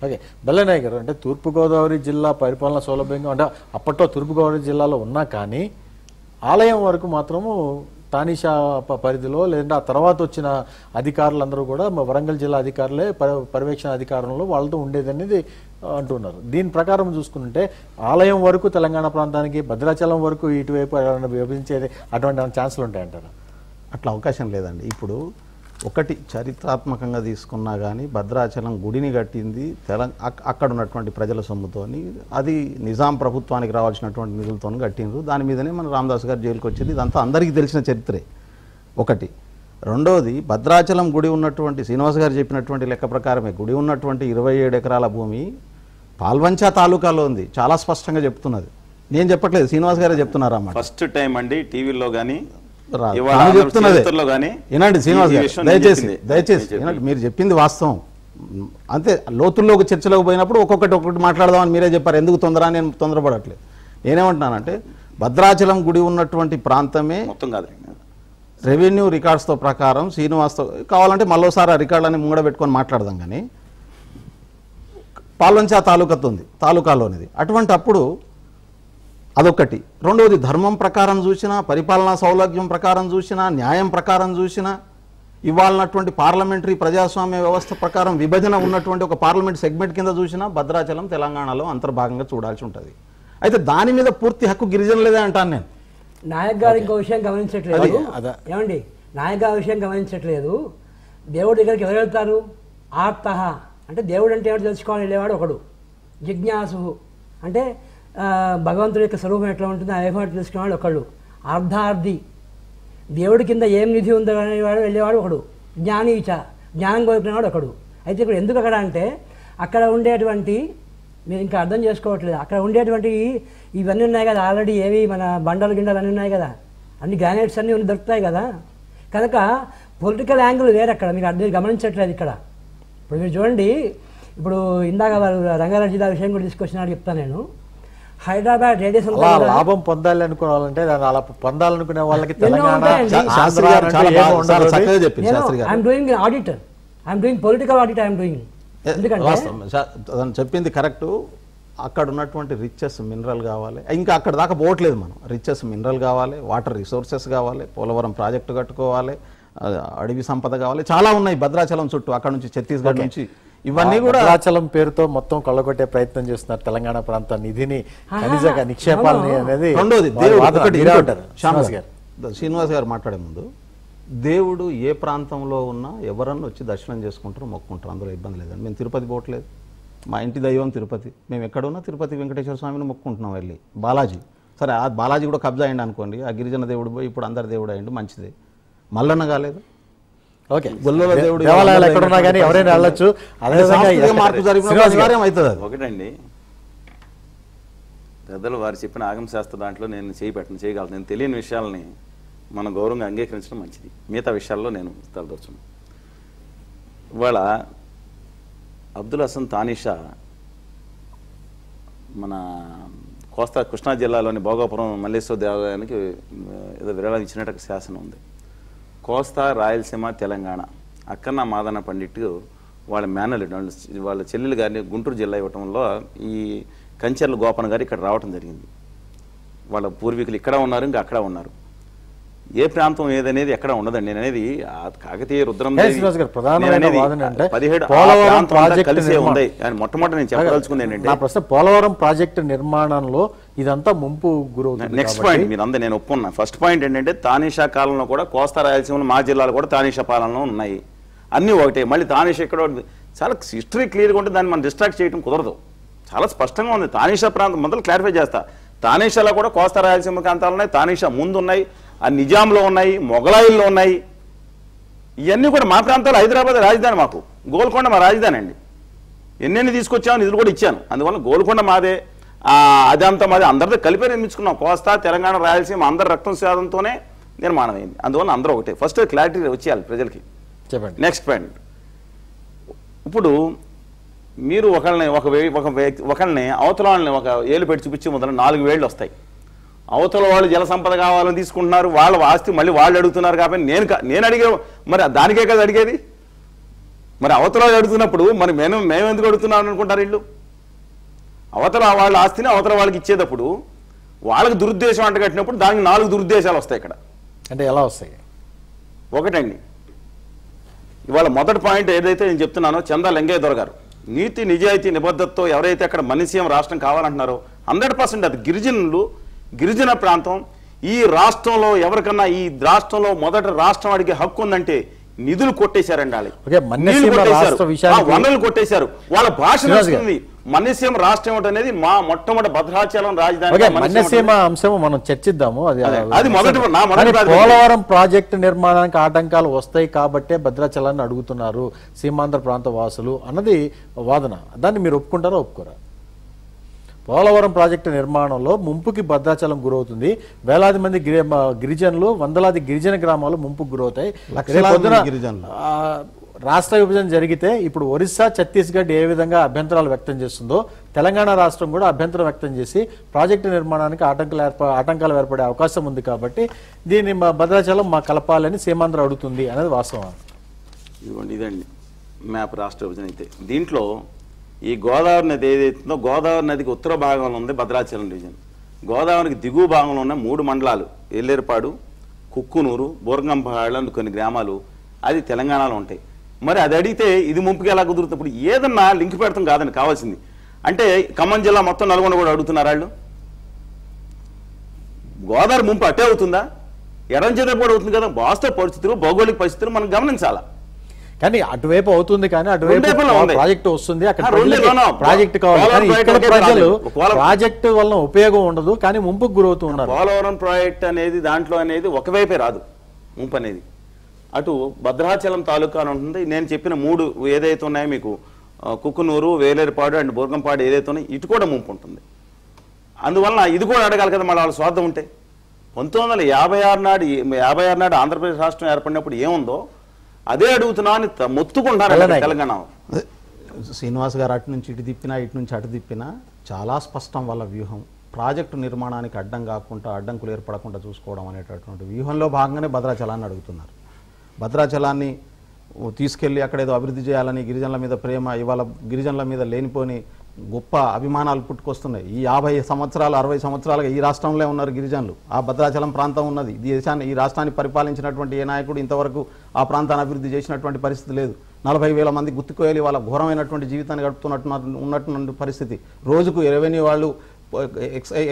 Okay, Bella Nayak గారు, అంటే తూర్పుగోదావరి జిల్లా పరిపాలన సౌలభ్యంగా అంటే అప్పట్లో తూర్పుగోదావరి జిల్లాలో ఉన్నా కానీ ఆలయం వరకు మాత్రము తానిషా పరిధిలో, లేదంటే ఆ తర్వాత వచ్చిన అధికారులందరూ కూడా వరంగల్ జిల్లా అధికారులే పర్యవేక్షణ అధికారంలో వాళ్ళతో ఉండేదనేది అంటున్నారు. దీని ప్రకారం చూసుకుంటే ఆలయం వరకు తెలంగాణ ప్రాంతానికి, భద్రాచలం వరకు ఇటువైపు విభజించేది అటువంటి ఛాన్సులు ఉంటాయంటారా? అట్లా అవకాశం లేదండి. ఇప్పుడు ఒకటి చరిత్రాత్మకంగా తీసుకున్నా కానీ భద్రాచలం గుడిని కట్టింది అక్కడ ఉన్నటువంటి ప్రజల సొమ్ముతోని, అది నిజాం ప్రభుత్వానికి రావాల్సినటువంటి నిధులతో కట్టిండ్రు. దాని మీదనే మన రామదాస్ గారు జైలుకి వచ్చింది. ఇదంతా అందరికీ తెలిసిన చరిత్రే ఒకటి. రెండోది, భద్రాచలం గుడి ఉన్నటువంటి శ్రీనివాస్ గారు చెప్పినటువంటి లెక్క ప్రకారమే గుడి ఉన్నటువంటి 27 ఎకరాల భూమి పాల్వంచ తాలూకాలో ఉంది. చాలా స్పష్టంగా చెప్తున్నది, నేను చెప్పట్లేదు, శ్రీనివాస్ గారే చెప్తున్నారు అన్నమాట. ఫస్ట్ టైం అండి టీవీలో కానీ చెప్తున్నది ఏనండి శ్రీనివాస్ గారు, దయచేసి ఏనండి, మీరు చెప్పింది వాస్తవం. అంతే, లోతుల్లోకి చర్చలోకి పోయినప్పుడు ఒక్కొక్కటి మాట్లాడదామని మీరే చెప్పారు. ఎందుకు తొందర, నేను తొందరపడట్లేదు. నేనేమంటున్నానంటే భద్రాచలం గుడి ఉన్నటువంటి ప్రాంతమే మొత్తం కాదు, రెవెన్యూ రికార్డ్స్తో ప్రకారం శ్రీనివాస్తో కావాలంటే మళ్ళోసారి ఆ రికార్డులని ముంగడబెట్టుకొని మాట్లాడదాం. కానీ పాల్వంచ తాలూకాలోనిది. అటువంటి అప్పుడు అదొకటి. రెండవది, ధర్మం ప్రకారం చూసినా, పరిపాలనా సౌలభ్యం ప్రకారం చూసినా, న్యాయం ప్రకారం చూసినా, ఇవాళన్నటువంటి పార్లమెంటరీ ప్రజాస్వామ్య వ్యవస్థ ప్రకారం విభజన ఉన్నటువంటి ఒక పార్లమెంట్ సెగ్మెంట్ కింద చూసినా భద్రాచలం తెలంగాణలో అంతర్భాగంగా చూడాల్సి ఉంటుంది. అయితే దాని మీద పూర్తి హక్కు గిరిజనులేదే అంటాను నేను. నాయక్ గారు ఇంకో విషయం గమనించట్లేదు ఏమండి, నాయక్ గారు విషయం గమనించట్లేదు. దేవుడి దగ్గరికి ఎవరు వెళ్తారు? ఆర్తహ అంటే దేవుడు అంటే ఏమిటి తెలుసుకోవాలని వెళ్ళేవాడు ఒకడు. జిజ్ఞాసు అంటే భగవంతుడి యొక్క స్వరూపం ఎట్లా ఉంటుంది ఆ వైభవం తెలుసుకునేవాడు ఒకళ్ళు. అర్ధార్థి దేవుడి కింద ఏం నిధి ఉందో అనేవాడు వెళ్ళేవాడు ఒకడు. జ్ఞానీచ జ్ఞానం కోరుకునేవాడు ఒకడు. అయితే ఇప్పుడు ఎందుకు అక్కడ అంటే అక్కడ ఉండేటువంటి, మీరు ఇంకా అర్థం చేసుకోవట్లేదు, అక్కడ ఉండేటువంటి ఇవన్నీ ఉన్నాయి కదా ఆల్రెడీ, ఏవి మన బండలు గిండలు అన్నీ ఉన్నాయి కదా, అన్ని గ్రానైట్స్ అన్నీ దొరుకుతాయి కదా. కనుక పొలిటికల్ యాంగిల్ వేరే అక్కడ, మీకు అర్థం గమనించట్లేదు ఇక్కడ. ఇప్పుడు మీరు చూడండి, ఇప్పుడు ఇందాక వారు రంగారెడ్డి జిల్లా విషయం కూడా తీసుకొచ్చినాడు చెప్తాను నేను. హైదరాబాద్ రేడియేషన్ లాభం పొందాలి అనుకోవాలంటే అలా పొందాలనుకునే వాళ్ళకి చెప్పింది కరెక్ట్. అక్కడ ఉన్నటువంటి రిచెస్ మినరల్ కావాలి, ఇంకా అక్కడ దాకా పోవట్లేదు మనం. రిచెస్ మినరల్ కావాలి, వాటర్ రిసోర్సెస్ కావాలి, పోలవరం ప్రాజెక్టు కట్టుకోవాలి, అడవి సంపద కావాలి, చాలా ఉన్నాయి భద్రాచలం చుట్టూ. అక్కడ నుంచి ఛత్తీస్గఢ్ నుంచి ఇవన్నీ కూడా భద్రాచలం పేరుతో మొత్తం కొల్లగొట్టే ప్రయత్నం చేస్తున్నారు తెలంగాణ ప్రాంత నిధిని, ఖనిజ నిక్షేపాలని అనేది. రెండోది, శ్రీనివాస్ గారు మాట్లాడే ముందు, దేవుడు ఏ ప్రాంతంలో ఉన్నా ఎవరన్నా వచ్చి దర్శనం చేసుకుంటారో మొక్కుంటారు, అందులో ఇబ్బంది లేదండి. మేము తిరుపతి పోవట్లేదు, మా ఇంటి దైవం తిరుపతి, మేము ఎక్కడున్నా తిరుపతి వెంకటేశ్వర స్వామిని మొక్కుంటున్నాం వెళ్ళి. బాలాజీ, సరే ఆ బాలాజీ కూడా కబ్జా అయ్యండి అనుకోండి, ఆ గిరిజన దేవుడు పోయి ఇప్పుడు అందరి దేవుడు అయ్యండి, మంచిదే. మల్లన్న కాలేదు, ఓకే, దేవాలయాలు ఎక్కడున్నా కానీ ఎవరైనా వెళ్ళొచ్చు. మార్పు జరిగిన ఒకటండి, పెద్దలు వారు చెప్పిన ఆగమ శాస్త్ర దాంట్లో నేను చేయగలను. నేను తెలియని విషయాలని మన గౌరవంగా అంగీకరించడం మంచిది. మిగతా విషయాల్లో నేను తలదొచ్చును. ఇవాళ అబ్దుల్ హసన్ తానిషా మన కోస్తా కృష్ణా జిల్లాలోని భోగాపురం మల్లేశ్వర దేవాలయానికి ఏదో విరాళం ఇచ్చినట్టు శాసనం ఉంది. కోస్తా, రాయలసీమ, తెలంగాణ అక్కన్న మాదన్న పండిట్ వాళ్ళ మేనల్లుడు, వాళ్ళ చెల్లెలు గారిని గుంటూరు జిల్లా ఇవ్వటంలో ఈ కంచెర్ల గోపన్ గారు ఇక్కడ రావటం జరిగింది. వాళ్ళ పూర్వీకులు ఇక్కడ ఉన్నారు, ఇంకా అక్కడ ఉన్నారు. ఏ ప్రాంతం ఏదనేది ఎక్కడ ఉండదండి. నేను అనేది కాకతీయ రుద్రం 17 కలిసే ఉంది. మొట్టమొదటి నేను చెప్పదలుచుకుంది ఏంటంటే, పోలవరం ప్రాజెక్టు నిర్మాణంలో ఇదంతా ముంపు గురవుతుంది. నెక్స్ట్ పాయింట్ మీరు అందరూ నేను ఒప్పుకున్నా. ఫస్ట్ పాయింట్ ఏంటంటే, తానిషా కాలంలో కూడా కోస్తా రాయలసీమలో మా జిల్లాలో కూడా తానిషా పాలనలో ఉన్నాయి, అన్నీ ఒకటే. మళ్ళీ తానిషా ఇక్కడ చాలా హిస్టరీ క్లియర్గా ఉంటే దాన్ని మనం డిస్ట్రాక్ట్ చేయడం కుదరదు. చాలా స్పష్టంగా ఉంది. తానిషా ప్రాంతం మొదలు క్లారిఫై చేస్తా. తానిషాలో కూడా కోస్తా రాయలసీమ ప్రాంతాలు ఉన్నాయి, తానిషా ముందు ఉన్నాయి, ఆ నిజాంలో ఉన్నాయి, మొగలాయిల్లో ఉన్నాయి. ఇవన్నీ కూడా మా ప్రాంతాలు. హైదరాబాద్ రాజధాని, మాకు గోల్కొండ మా రాజధాని అండి. ఎన్నెన్ని తీసుకొచ్చాము, నిధులు కూడా ఇచ్చాను. అందువల్ల గోల్కొండ మాదే, అదంతా మాదే. అందరితో కలిపి నిర్మించుకున్నాం. కోస్తా, తెలంగాణ, రాయలసీమ అందరి రక్తం శాతంతోనే నిర్మాణం అయింది. అందువల్ల అందరూ ఒకటే. ఫస్ట్ క్లారిటీ వచ్చేయాలి ప్రజలకి. చెప్పండి. నెక్స్ట్ పాయింట్, ఇప్పుడు మీరు ఒకళ్ళని అవతల వాళ్ళని ఒక ఏళ్ళు పెట్టి చూపించి మొదలు 4 వేళ్ళు వస్తాయి. అవతల వాళ్ళు జల సంపద కావాలని తీసుకుంటున్నారు, వాళ్ళ ఆస్తి మళ్ళీ వాళ్ళు అడుగుతున్నారు. కాబట్టి నేను అడిగే, మరి దానికే కదా అడిగేది. మరి అవతల అడుగుతున్నప్పుడు మరి మేము ఎందుకు అడుగుతున్నాం అనుకుంటారు వీళ్ళు? అవతల వాళ్ళ ఆస్తిని అవతల వాళ్ళకి ఇచ్చేటప్పుడు వాళ్ళకి దురుద్దేశం అంటగట్టినప్పుడు దానికి 4 దురుద్దేశాలు వస్తాయి ఇక్కడ. అంటే ఎలా వస్తాయి? ఒకటండి, ఇవాళ మొదటి పాయింట్ ఏదైతే నేను చెప్తున్నానో, చందా లింగయ్య దొర గారు నీతి నిజాయితీ నిబద్ధతతో ఎవరైతే అక్కడ మనిషీయం రాష్ట్రం కావాలంటున్నారో 100% అది గిరిజన ప్రాంతం. ఈ రాష్ట్రంలో ఎవరికన్నా ఈ రాష్ట్రంలో మొదట రాష్ట్రం అడిగే హక్కు ఉందంటే నిధులు కొట్టేశారండి. వనరులు కొట్టేశారు. వాళ్ళ భాష వస్తుంది. మన్యసీమ రాష్ట్రం అనేది మా మొట్టమొదటి భద్రాచలం రాజధాని. మన్యసీమ అంశం మనం చర్చిద్దాము. అది పోలవరం ప్రాజెక్టు నిర్మాణానికి ఆటంకాలు వస్తాయి కాబట్టే భద్రాచలాన్ని అడుగుతున్నారు సీమాంధ్ర ప్రాంత వాసులు అన్నది వాదన. దాన్ని మీరు ఒప్పుకుంటారా ఒప్పుకోరా? పోలవరం ప్రాజెక్టు నిర్మాణంలో ముంపుకి భద్రాచలం గురవుతుంది. వేలాది మంది గిరిజనులు, వందలాది గిరిజన గ్రామాలు ముంపుకు గురవుతాయి. రాష్ట్ర విభజన జరిగితే ఇప్పుడు ఒరిస్సా, ఛత్తీస్గఢ్ ఏ విధంగా అభ్యంతరాలు వ్యక్తం చేస్తుందో తెలంగాణ రాష్ట్రం కూడా అభ్యంతరం వ్యక్తం చేసి ప్రాజెక్టు నిర్మాణానికి ఆటంకాలు ఏర్పడే అవకాశం ఉంది. కాబట్టి దీన్ని భద్రాచలం మా కలపాలని సీమాంధ్ర అడుగుతుంది అనేది వాస్తవం. ఇదండి మ్యాప్ రాష్ట్ర విభజన అయితే. దీంట్లో ఈ గోదావరి నది ఏదైతుందో, గోదావరి నదికి ఉత్తర భాగంలో ఉంది భద్రాచలం డివిజన్. గోదావరికి దిగువ భాగంలో ఉన్న 3 మండలాలు ఎల్లేరుపాడు, కుక్కునూరు, బోర్గంపాడు అని కొన్ని గ్రామాలు అది తెలంగాణలో ఉంటాయి. మరి అది అడిగితే ఇది ముంపుకి ఎలా కుదురుతుంది? ఇప్పుడు ఏదన్నా లింక్ పెడతాం కాదండి కావాల్సింది. అంటే ఖమ్మం జిల్లా మొత్తం నల్గొండ కూడా అడుగుతున్నారు వాళ్ళు. గోదావరి ముంపు అట్టే అవుతుందా? ఎడంచేత కూడా అవుతుంది కదా. వాస్తవ పరిస్థితులు, భౌగోళిక పరిస్థితులు మనం గమనించాలా. కానీ అటువైపు అవుతుంది, కానీ అటువైపు ప్రాజెక్టు వస్తుంది, అక్కడ ప్రాజెక్టు కావాలి. ఇక్కడ ప్రజలు ప్రాజెక్టు వలన ఉపయోగం ఉండదు, కానీ ముంపుకు గురవుతూ ఉన్నారు. పోలవరం ప్రాజెక్ట్ అనేది దాంట్లో అనేది ఒకవైపే రాదు ముంపు అనేది. అటు భద్రాచలం తాలూకా ఉంటుంది. నేను చెప్పిన 3 ఏదైతే ఉన్నాయో మీకు, కుక్కునూరు, వేలేరుపాడు అండ్ బోర్గంపాడు ఏదైతే ఉన్నాయో ఇటు కూడా ముంపు ఉంటుంది. అందువలన ఇది కూడా అడగాలి కదా మళ్ళీ వాళ్ళ స్వార్థం ఉంటే. 1956 నాడు ఆంధ్రప్రదేశ్ రాష్ట్రం ఏర్పడినప్పుడు ఏముందో అదే అడుగుతున్నా అని మొత్తుకుంటారు తెలంగాణ. శ్రీనివాస్ గారు అటు నుంచి ఇటు తిప్పినా, ఇటు నుంచి అటు తిప్పినా చాలా స్పష్టం వాళ్ళ వ్యూహం. ప్రాజెక్టు నిర్మాణానికి అడ్డంకులు ఏర్పడకుండా చూసుకోవడం అనేటటువంటి వ్యూహంలో భాగంగానే భద్రాచలాన్ని అడుగుతున్నారు. భద్రాచలాన్ని తీసుకెళ్ళి అక్కడ ఏదో అభివృద్ధి చేయాలని గిరిజనుల మీద ప్రేమ, ఇవాళ గిరిజనుల మీద లేనిపోని గొప్ప అభిమానాలు పుట్టుకొస్తున్నాయి. ఈ 50 సంవత్సరాలు 60 సంవత్సరాలుగా ఈ రాష్ట్రంలో ఉన్నారు గిరిజనులు. ఆ భద్రాచలం ప్రాంతం ఉన్నది. ఈ రాష్ట్రాన్ని పరిపాలించినటువంటి ఏ నాయకుడు ఇంతవరకు ఆ ప్రాంతాన్ని అభివృద్ధి చేసినటువంటి పరిస్థితి లేదు. 40,000 మంది గుర్తుకోయాలి వాళ్ళ ఘోరమైనటువంటి జీవితాన్ని ఉన్నటువంటి పరిస్థితి. రోజుకు రెవెన్యూ వాళ్ళు,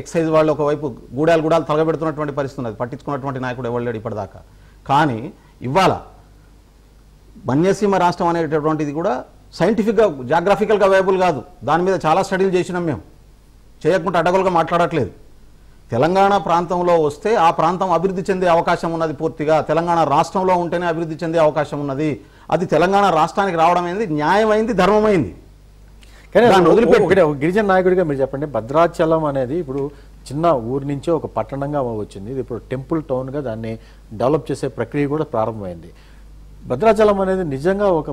ఎక్సైజ్ వాళ్ళు ఒకవైపు గూడాలు తలగబెడుతున్నటువంటి పరిస్థితి ఉన్నది. పట్టించుకున్నటువంటి నాయకుడు ఎవరు లేడు ఇప్పటిదాకా. కానీ ఇవాళ వన్యసీమ రాష్ట్రం అనేటటువంటిది కూడా సైంటిఫిక్గా, జాగ్రఫికల్గా అవైలబుల్ కాదు. దాని మీద చాలా స్టడీలు చేసినాం మేము. చేయకుండా అడ్డగోలుగా మాట్లాడట్లేదు. తెలంగాణ ప్రాంతంలో వస్తే ఆ ప్రాంతం అభివృద్ధి చెందే అవకాశం ఉన్నది. పూర్తిగా తెలంగాణ రాష్ట్రంలో ఉంటేనే అభివృద్ధి చెందే అవకాశం ఉన్నది. అది తెలంగాణ రాష్ట్రానికి రావడం అనేది న్యాయమైంది, ధర్మమైంది. కానీ గిరిజన నాయకుడిగా మీరు చెప్పండి, భద్రాచలం అనేది ఇప్పుడు చిన్న ఊరి నుంచే ఒక పట్టణంగా వచ్చింది. ఇది ఇప్పుడు టెంపుల్ టౌన్గా దాన్ని డెవలప్ చేసే ప్రక్రియ కూడా ప్రారంభమైంది. భద్రాచలం అనేది నిజంగా ఒక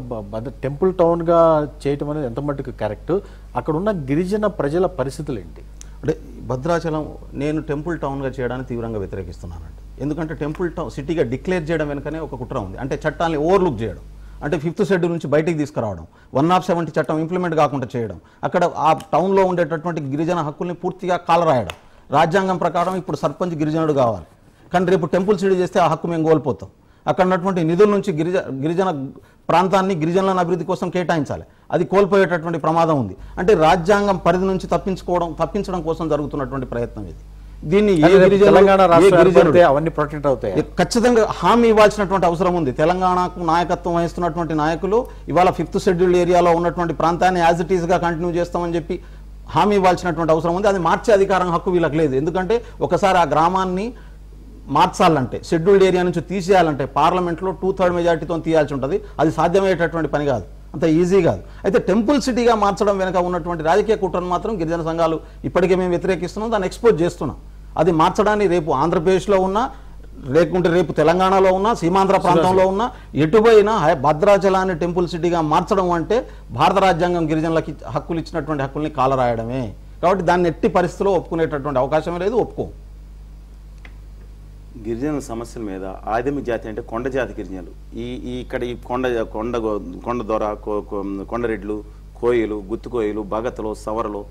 టెంపుల్ టౌన్గా చేయటం అనేది ఎంత మట్టుకు కరెక్ట్? అక్కడ ఉన్న గిరిజన ప్రజల పరిస్థితులు ఏంటి? అంటే భద్రాచలం నేను టెంపుల్ టౌన్గా చేయడానికి తీవ్రంగా వ్యతిరేకిస్తున్నానండి. ఎందుకంటే టెంపుల్ టౌన్ సిటీగా డిక్లేర్ చేయడం వెనుకనే ఒక కుట్ర ఉంది. అంటే చట్టాన్ని ఓవర్లుక్ చేయడం, అంటే 5th షెడ్యూల్ నుంచి బయటికి తీసుకురావడం, 170 చట్టం ఇంప్లిమెంట్ కాకుండా చేయడం, అక్కడ ఆ టౌన్లో ఉండేటటువంటి గిరిజన హక్కుల్ని పూర్తిగా కాలరాయడం. రాజ్యాంగం ప్రకారం ఇప్పుడు సర్పంచ్ గిరిజనుడు కావాలి, కానీ రేపు టెంపుల్ సిటీ చేస్తే ఆ హక్కు మేము కోల్పోతాం. అక్కడ ఉన్నటువంటి నిధుల నుంచి గిరిజన ప్రాంతాన్ని గిరిజనులను అభివృద్ధి కోసం కేటాయించాలి. అది కోల్పోయేటటువంటి ప్రమాదం ఉంది. అంటే రాజ్యాంగం పరిధి నుంచి తప్పించడం కోసం జరుగుతున్నటువంటి ప్రయత్నం ఇది. దీన్ని ఖచ్చితంగా హామీ ఇవ్వాల్సినటువంటి అవసరం ఉంది. తెలంగాణకు నాయకత్వం వహిస్తున్నటువంటి నాయకులు ఇవాళ 5th షెడ్యూల్ ఏరియాలో ఉన్నటువంటి ప్రాంతాన్ని యాజ్ ఇట్ ఈస్గా కంటిన్యూ చేస్తామని చెప్పి హామీ ఇవ్వాల్సినటువంటి అవసరం ఉంది. అది మార్చే అధికారం హక్కు వీళ్ళకి లేదు. ఎందుకంటే ఒకసారి ఆ గ్రామాన్ని మార్చాలంటే, షెడ్యూల్డ్ ఏరియా నుంచి తీసేయాలంటే పార్లమెంట్లో 2/3 మెజార్టీతో తీయాల్సి ఉంటుంది. అది సాధ్యమయ్యేటటువంటి పని కాదు, అంత ఈజీ కాదు. అయితే టెంపుల్ సిటీగా మార్చడం వెనుక ఉన్నటువంటి రాజకీయ కుట్రను మాత్రం గిరిజన సంఘాలు ఇప్పటికే మేము వ్యతిరేకిస్తున్నాం, దాన్ని ఎక్స్పోజ్ చేస్తున్నాం. అది మార్చడాన్ని రేపు ఆంధ్రప్రదేశ్లో ఉన్నా, లేకుంటే రేపు తెలంగాణలో ఉన్నా, సీమాంధ్ర ప్రాంతంలో ఉన్నా, ఎటుపోయినా భద్రాచలాన్ని టెంపుల్ సిటీగా మార్చడం అంటే భారత రాజ్యాంగం గిరిజనులకి హక్కులు ఇచ్చినటువంటి హక్కుల్ని కాలరాయడమే. కాబట్టి దాన్ని ఎట్టి పరిస్థితిలో ఒప్పుకునేటటువంటి అవకాశమే లేదు, ఒప్పుకో. గిరిజనుల సమస్యల మీద ఆదిమ జాతి అంటే కొండ జాతి గిరిజనులు ఇక్కడ ఈ కొండ దొర కొండరెడ్లు కోయిలు గుత్తుకోయిలు భగతలు సవరలు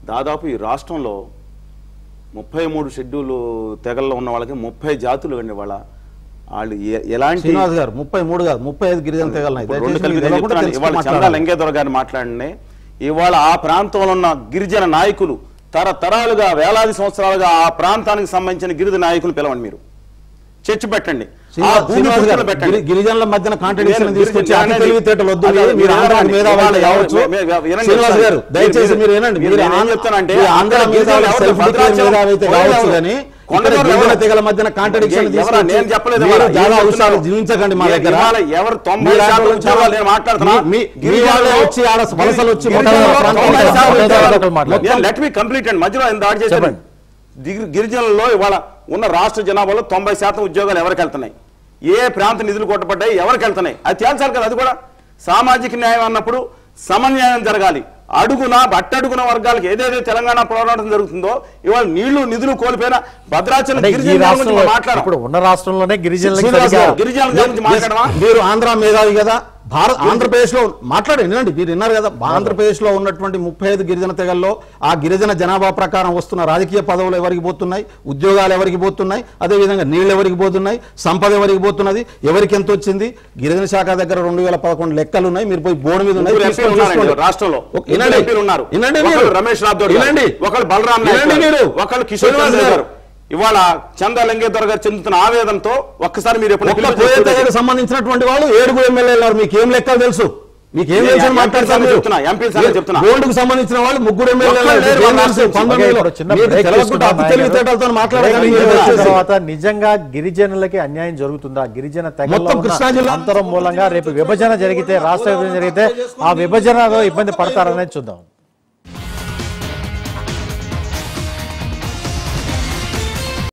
దాదాపు ఈ రాష్ట్రంలో 33 షెడ్యూలు తెగల్లో ఉన్న వాళ్ళకి 30 జాతులు అండి వాళ్ళు ఎలాంటి శ్రీనివాస్ గారు 33 కాదు 35 గిరిజన తెగలు ఇవాళ చందా లింగేశ్వర గారిని మాట్లాడండి. ఇవాళ ఆ ప్రాంతంలో ఉన్న గిరిజన నాయకులు తరతరాలుగా వేలాది సంవత్సరాలుగా ఆ ప్రాంతానికి సంబంధించిన గిరిజన నాయకులు పిలవండి, మీరు చర్చ పెట్టండి. గిరిజనుల మధ్యన కాంట్రడిక్షన్ తీసుకొచ్చి అతి తెలివితేటలు వద్దు. మీరు ఆంధ్ర మేధావులు కావచ్చు. శ్రీనివాస్ గారు దయచేసి మీరు ఏనండి, మీరు చెప్తానంటే ఆంధ్ర మేధావులు సెల్ఫ్ డిక్లేర్ మేధావైతే కావచ్చు కానీ గిరిజన తెగల మధ్యన కాంట్రడిక్షన్ జీవించకండి. మా దగ్గర ఎవరు 90% మాట్లాడుతున్నా వచ్చి ఆడ వలసలు వచ్చి లెట్ మీ కంప్లీట్ అండి. మధ్యలో దాడి చేశారు. గిరిజనులలో ఇవాళ ఉన్న రాష్ట్ర జనాభాలో 90% ఉద్యోగాలు ఎవరికి వెళ్తున్నాయి, ఏ ప్రాంత నిధులు కొట్టబడ్డాయి, ఎవరికి వెళ్తున్నాయి అది తేల్చాలి కదా. అది కూడా సామాజిక న్యాయం అన్నప్పుడు సమన్యాయం జరగాలి. అట్టడుగున వర్గాలకు ఏదైతే తెలంగాణ పోరాటం జరుగుతుందో ఇవాళ నిధులు కోల్పోయిన భద్రాచలం ఇప్పుడు ఉన్న రాష్ట్రంలోనే గిరిజనుల గురించి మాట్లాడమా? మీరు ఆంధ్ర మేధావి కదా, ఆంధ్రప్రదేశ్ లో మాట్లాడండి. మీరు విన్నారు కదా, ఆంధ్రప్రదేశ్ లో ఉన్నటువంటి 35 గిరిజన తెగల్లో ఆ గిరిజన జనాభా ప్రకారం వస్తున్న రాజకీయ పదవులు ఎవరికి పోతున్నాయి, ఉద్యోగాలు ఎవరికి పోతున్నాయి, అదేవిధంగా నీళ్లు ఎవరికి పోతున్నాయి, సంపద ఎవరికి పోతున్నది, ఎవరికి ఎంత వచ్చింది. గిరిజన శాఖ దగ్గర 2011 లెక్కలు ఉన్నాయి. మీరు పోయి బోర్డు మీద ఉన్నాయి రాష్ట్రంలో రమేష్ రాథోడ్, ఒకళ్ళు బలరాం, ఒకళ్ళు కిషోర్ గారు. ఇవాళ చందా లింగేశ్వర గారు చెందుతున్న ఆవేదనతో ఒక్కసారి మీరు ఎప్పుడు సంబంధించినటువంటి వాళ్ళు 7 ఎమ్మెల్యేలు, మీకు ఏం లెక్కలు తెలుసు, మీకేం తెలుసు మాట్లాడుతున్నా. బోర్డుకు సంబంధించిన వాళ్ళు 3 ఎమ్మెల్యేలు తర్వాత నిజంగా గిరిజనులకి అన్యాయం జరుగుతుందా? గిరిజన తెగల అంతరం మూలంగా రేపు విభజన జరిగితే, రాష్ట్ర విభజన జరిగితే ఆ విభజనలో ఇబ్బంది పడతారనేది చూద్దాం.